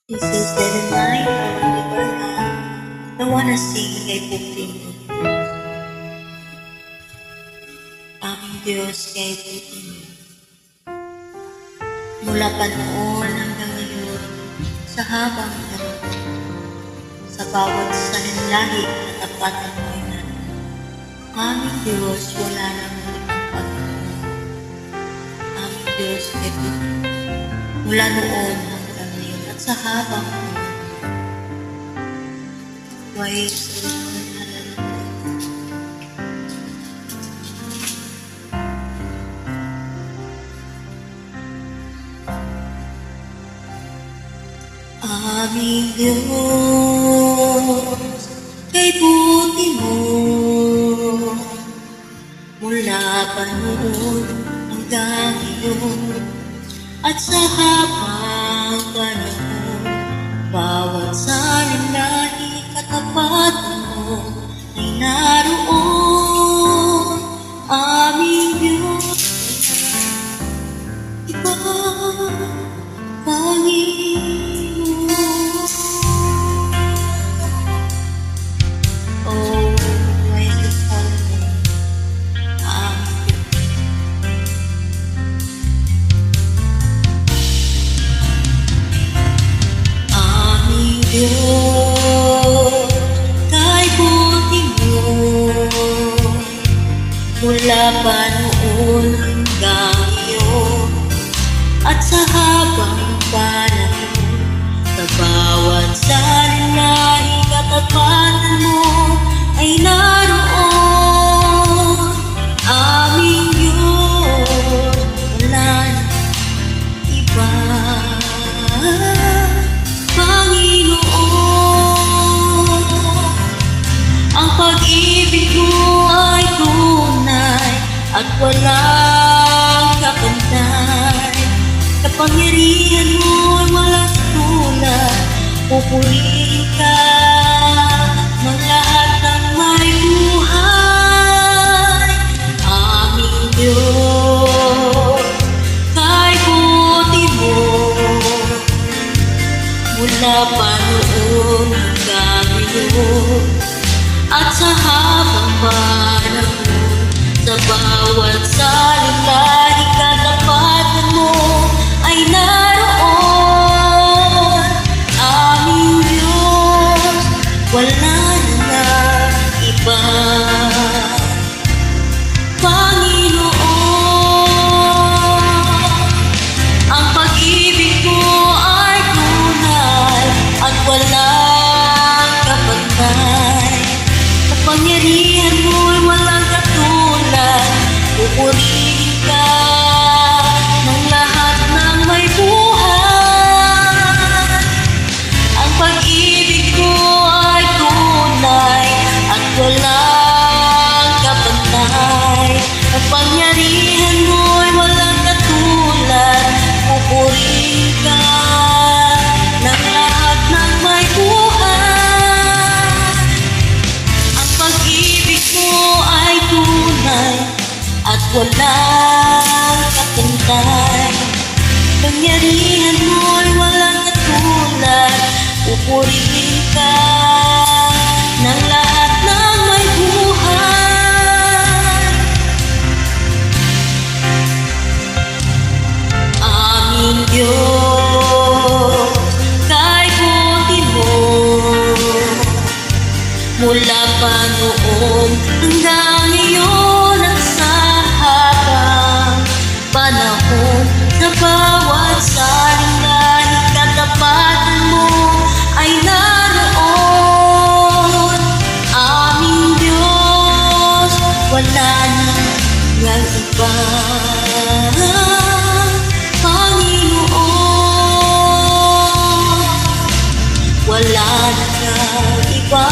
This is the night of the Bernard, the one na sing kay Pupino. Aming Diyos kay Pupino. Mula pa noon hanggang ngayon, sa habang panahon, sa bawat sananlahi at apatan mo na, aming Diyos wala nang muling Panginoon. Aming Diyos kay Pupino. Mula noon hanggang ngayon at sa habang panahon, ways aming Diyos, kay buti mo, mula pa noon hanggang ngayon, at sa habang panahon, bawat sananlahi katapatan mo ay naroon. Aming Diyos, iba, Panginoon. Oh, I just call you aming Diyos, kay buti mo, mula pa noon hanggang ngayon, at sa habang panahon, sa bawat sananlahi katapatan mo ay naroon. Aming Diyos, wala nang iba, Panginoon. Ang pag-ibig mo ay tunay at walang kapantay. Kapangyarihan mo ay walang tulad. Pupurihin ka ng lahat ng may buhay. Aming Diyos, kay buti mo, mula pa noon hanggang ngayon, at sa habang panahon, sa bawat sananlahi katapatan mo ay naroon. Aming Diyos, wala na iba, Panginoon. Ang pag-ibig mo ay tunay at walang kapantay. Kapangyarihan mo ay walang katulad. Pupurihin ka ng lahat ng may buhay. Ang pag-ibig mo ay tunay at walang kapantay. Kapangyarihan mo ay walang katulad. Pupurihin ka ng lahat ng may buhay. Ang pag-ibig mo ay tunay at walang kapantay. Kapangyarihan mo ay walang katulad. Pupurihin ka ng lahat ng may buhay. Aming Diyos, kay buti mo, mula pa noon hanggang ngayon at sa habang panahon, sa bawat sananlahi katapatan mo ay naroon. Aming Diyos, wala nang iba, Panginoon. Wala nang iba.